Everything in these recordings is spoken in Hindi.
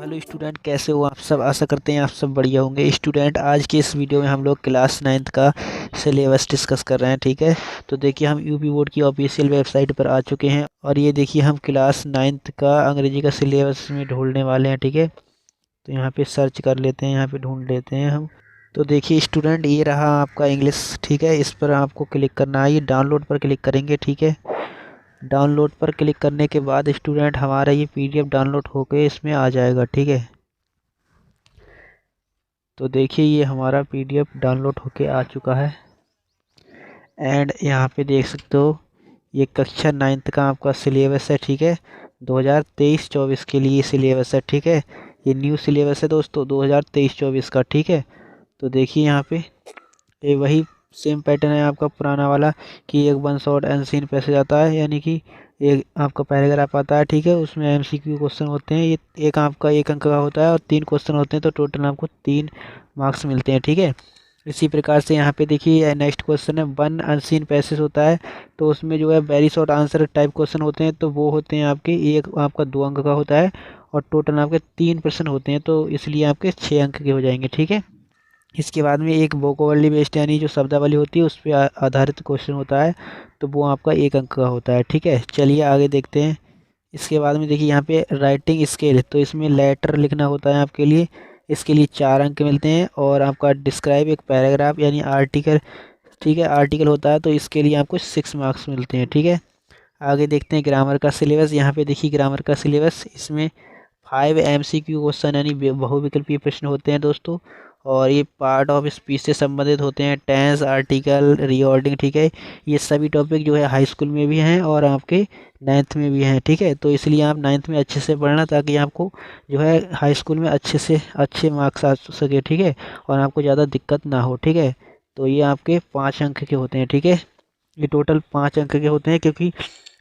हेलो स्टूडेंट, कैसे हो आप सब। आशा करते हैं आप सब बढ़िया होंगे। स्टूडेंट, आज के इस वीडियो में हम लोग क्लास 9th का सिलेबस डिस्कस कर रहे हैं। ठीक है, तो देखिए हम यूपी बोर्ड की ऑफिशियल वेबसाइट पर आ चुके हैं और ये देखिए हम क्लास 9th का अंग्रेजी का सिलेबस में ढूंढने वाले हैं। ठीक है, तो यहाँ पे सर्च कर लेते हैं, यहाँ पे ढूंढ लेते हैं हम। तो देखिए स्टूडेंट, ये रहा आपका इंग्लिश। ठीक है, इस पर आपको क्लिक करना है, ये डाउनलोड पर क्लिक करेंगे। ठीक है, डाउनलोड पर क्लिक करने के बाद स्टूडेंट हमारा ये पीडीएफ डाउनलोड होके इसमें आ जाएगा। ठीक है, तो देखिए ये हमारा पीडीएफ डाउनलोड होके आ चुका है एंड यहाँ पे देख सकते हो ये कक्षा 9th का आपका सिलेबस है। ठीक है, 2023-24 के लिए सिलेबस है। ठीक है, ये न्यू सिलेबस है दोस्तों 2023-24 का। ठीक है, तो देखिए यहाँ पे ये वही सेम पैटर्न है आपका पुराना वाला कि एक वन शॉट अनसीन पैसेज आता है, यानी कि एक आपका पैराग्राफ आता है। ठीक है, उसमें एमसीक्यू क्वेश्चन होते हैं। ये एक आपका 1 अंक का होता है और 3 क्वेश्चन होते हैं, तो टोटल आपको 3 मार्क्स मिलते हैं। ठीक है, इसी प्रकार से यहाँ पे देखिए नेक्स्ट क्वेश्चन है वन अनसीन पैसेज होता है, तो उसमें जो है very short answer type question होते हैं, तो वो होते हैं आपके एक आपका 2 अंक का होता है और टोटल आपके 3 प्रश्न होते हैं, तो इसलिए आपके 6 अंक के हो जाएंगे। ठीक है, इसके बाद में एक वोकेबलरी बेस्ड यानी जो शब्दावली होती है उस पर आधारित क्वेश्चन होता है, तो वो आपका 1 अंक का होता है। ठीक है, चलिए आगे देखते हैं। इसके बाद में देखिए यहाँ पे राइटिंग स्केल, तो इसमें लेटर लिखना होता है आपके लिए, इसके लिए 4 अंक मिलते हैं। और आपका डिस्क्राइब एक पैराग्राफ यानी आर्टिकल, ठीक है आर्टिकल होता है, तो इसके लिए आपको 6 मार्क्स मिलते हैं। ठीक है, आगे देखते हैं ग्रामर का सिलेबस। यहाँ पे देखिए ग्रामर का सिलेबस, इसमें 5 एमसीक्यू क्वेश्चन यानी बहुविकल्पीय प्रश्न होते हैं दोस्तों, और ये पार्ट ऑफ स्पीच से संबंधित होते हैं, टेंस, आर्टिकल, रीऑर्डिंग। ठीक है, ये सभी टॉपिक जो है हाई स्कूल में भी हैं और आपके 9th में भी हैं। ठीक है, तो इसलिए आप 9th में अच्छे से पढ़ना ताकि आपको जो है हाई स्कूल में अच्छे से अच्छे मार्क्स आ सके। ठीक है, और आपको ज़्यादा दिक्कत ना हो। ठीक है, तो ये आपके 5 अंक के होते हैं। ठीक है, ये टोटल 5 अंक के होते हैं, क्योंकि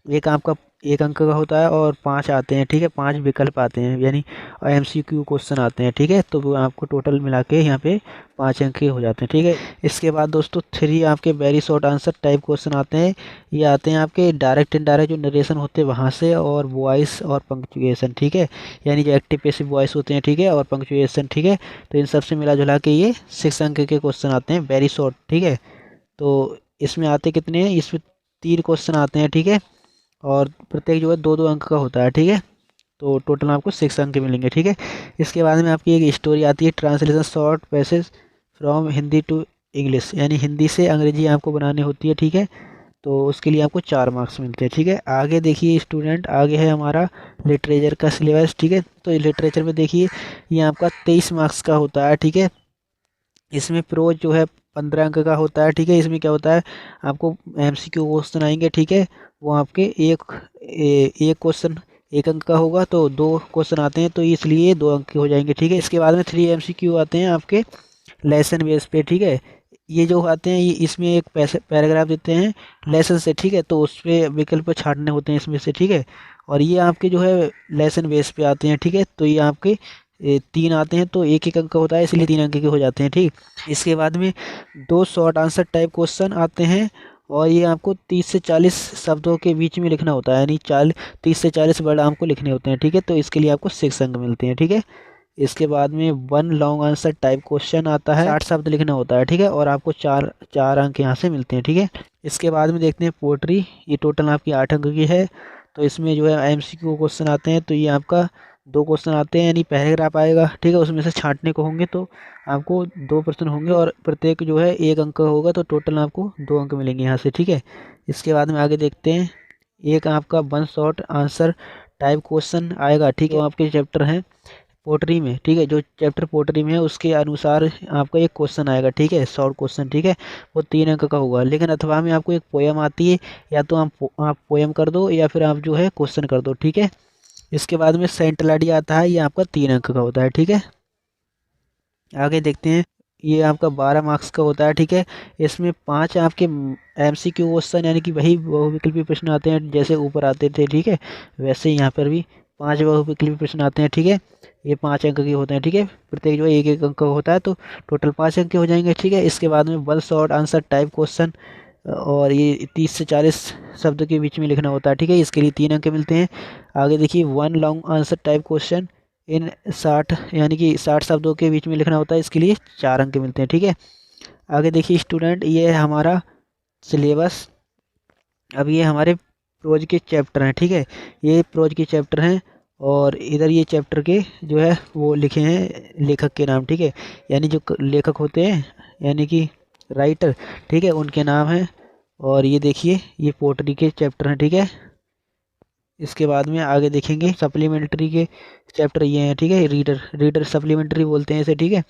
एक आपका 1 अंक का होता है और 5 आते हैं। ठीक है, 5 विकल्प आते हैं यानी एमसीक्यू क्वेश्चन आते हैं। ठीक है, तो वो आपको टोटल मिला के यहाँ पे 5 अंक के हो जाते हैं। ठीक है, इसके बाद दोस्तों 3 आपके very short answer type question आते हैं। ये आते हैं आपके डायरेक्ट इनडायरेक्ट जो नरेशन होते हैं वहाँ से, और वॉइस और पंक्चुएशन। ठीक है, यानी जो एक्टिव पैसिव वॉइस होते हैं, ठीक है, और पंक्चुएशन। ठीक है, तो इन सब से मिला जुला के ये 6 अंक के क्वेश्चन आते हैं वेरी शॉर्ट। ठीक है, तो इसमें आते कितने हैं, इसमें 3 क्वेश्चन आते हैं। ठीक है, और प्रत्येक जो है 2-2 अंक का होता है। ठीक है, तो टोटल आपको 6 अंक मिलेंगे। ठीक है, इसके बाद में आपकी एक स्टोरी आती है translation short passage from Hindi to English, यानी हिंदी से अंग्रेजी आपको बनानी होती है। ठीक है, तो उसके लिए आपको 4 मार्क्स मिलते हैं। ठीक है, आगे देखिए स्टूडेंट, आगे है हमारा लिटरेचर का सिलेबस। ठीक है, तो लिटरेचर में देखिए ये आपका 23 मार्क्स का होता है। ठीक है, इसमें प्रोज जो है 15 अंक का होता है। ठीक है, इसमें क्या होता है, आपको एमसीक्यू क्वेश्चन आएंगे। ठीक है, वो आपके एक क्वेश्चन 1 अंक का होगा, तो 2 क्वेश्चन आते हैं, तो इसलिए 2 अंक के हो जाएंगे। ठीक है, इसके बाद में 3 एमसीक्यू आते हैं आपके लेसन बेस पे। ठीक है, ये जो आते हैं ये इसमें एक पैराग्राफ देते हैं लेसन से। ठीक है, तो उस पर विकल्प छाटने होते हैं इसमें से। ठीक है, और ये आपके जो है लेसन बेस पे आते हैं। ठीक है, तो ये आपके 3 आते हैं, तो 1-1 अंक का होता है, इसलिए 3 अंक के हो जाते हैं। ठीक, इसके बाद में 2 शॉर्ट आंसर टाइप क्वेश्चन आते हैं, और ये आपको 30 से 40 शब्दों के बीच में लिखना होता है, यानी 30 से 40 वर्ड आपको लिखने होते हैं। ठीक है, तो इसके लिए आपको 6 अंक मिलते हैं। ठीक है, इसके बाद में 1 लॉन्ग आंसर टाइप क्वेश्चन आता है, 60 शब्द लिखना होता है। ठीक है, और आपको 4 अंक यहाँ से मिलते हैं। ठीक है, इसके बाद में देखते हैं पोट्री, ये टोटल आपकी 8 अंक की है, तो इसमें जो है एमसीक्यू क्वेश्चन आते हैं, तो ये आपका 2 क्वेश्चन आते हैं, यानी पैराग्राफ आएगा। ठीक है, उसमें से छांटने को होंगे, तो आपको 2 प्रश्न होंगे और प्रत्येक जो है 1 अंक का होगा, तो टोटल आपको 2 अंक मिलेंगे यहाँ से। ठीक है, इसके बाद में आगे देखते हैं, एक आपका 1 शॉर्ट आंसर टाइप क्वेश्चन आएगा। ठीक है, तो आपके चैप्टर हैं पोट्री में। ठीक है, जो चैप्टर पोट्री में है उसके अनुसार आपका एक क्वेश्चन आएगा। ठीक है, शॉर्ट क्वेश्चन। ठीक है, वो 3 अंक का होगा, लेकिन अथवा में आपको एक पोयम आती है, या तो आप पोयम कर दो या फिर आप जो है क्वेश्चन कर दो। ठीक है, इसके बाद में सेंटलाडी आता है, ये आपका 3 अंक का होता है। ठीक है, आगे देखते हैं, ये आपका 12 मार्क्स का होता है। ठीक है, इसमें 5 आपके एमसीक्यू क्वेश्चन यानी कि वही बहुविकल्पीय प्रश्न आते हैं जैसे ऊपर आते थे। ठीक है, वैसे ही यहाँ पर भी 5 बहुविकल्पीय प्रश्न आते हैं। ठीक है, ये 5 अंक के होते हैं। ठीक है, प्रत्येक जो है 1-1 अंक का होता है, तो टोटल 5 अंक के हो जाएंगे। ठीक है, इसके बाद में 1 शॉर्ट आंसर टाइप क्वेश्चन, और ये 30 से 40 शब्द के बीच में लिखना होता है। ठीक है, इसके लिए 3 अंक मिलते हैं। आगे देखिए 1 लॉन्ग आंसर टाइप क्वेश्चन, इन 60 यानी कि 60 शब्दों के बीच में लिखना होता है, इसके लिए 4 अंक मिलते हैं। ठीक है, आगे देखिए स्टूडेंट, ये है हमारा सिलेबस। अब ये हमारे प्रोज के चैप्टर हैं। ठीक है, ये प्रोज के चैप्टर हैं और इधर ये चैप्टर के जो है वो लिखे हैं लेखक के नाम। ठीक है, यानी जो लेखक होते हैं यानी कि राइटर, ठीक है, उनके नाम हैं। और ये देखिए ये पोट्री के चैप्टर हैं। ठीक है, इसके बाद में आगे देखेंगे सप्लीमेंट्री के चैप्टर ये हैं। ठीक है, रीडर सप्लीमेंट्री बोलते हैं इसे। ठीक है,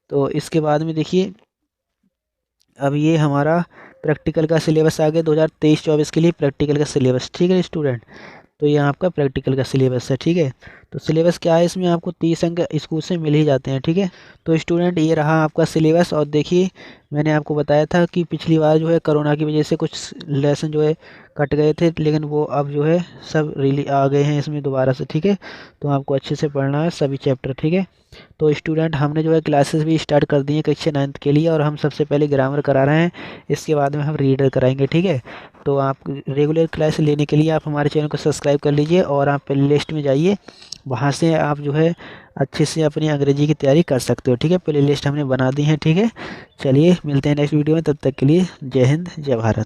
तो इसके बाद में देखिए अब ये हमारा प्रैक्टिकल का सिलेबस आ गया 2023-24 के लिए प्रैक्टिकल का सिलेबस। ठीक है स्टूडेंट, तो ये आपका प्रैक्टिकल का सिलेबस है। ठीक है, तो सिलेबस क्या है, इसमें आपको 30 अंक स्कूल से मिल ही जाते हैं। ठीक है, तो स्टूडेंट ये रहा आपका सिलेबस। और देखिए मैंने आपको बताया था कि पिछली बार जो है कोरोना की वजह से कुछ लेसन जो है कट गए थे, लेकिन वो अब जो है सब आ गए हैं इसमें दोबारा से। ठीक है, तो आपको अच्छे से पढ़ना है सभी चैप्टर। ठीक है, तो स्टूडेंट हमने जो है क्लासेस भी स्टार्ट कर दी हैं कक्षा 9th के लिए, और हम सबसे पहले ग्रामर करा रहे हैं, इसके बाद में हम रीडर कराएंगे। ठीक है, तो आप रेगुलर क्लास लेने के लिए आप हमारे चैनल को सब्सक्राइब कर लीजिए और आप प्ले लिस्ट में जाइए, वहाँ से आप जो है अच्छे से अपनी अंग्रेजी की तैयारी कर सकते हो। ठीक है, प्ले लिस्ट हमने बना दी है। ठीक है, चलिए मिलते हैं नेक्स्ट वीडियो में, तब तक के लिए जय हिंद जय भारत।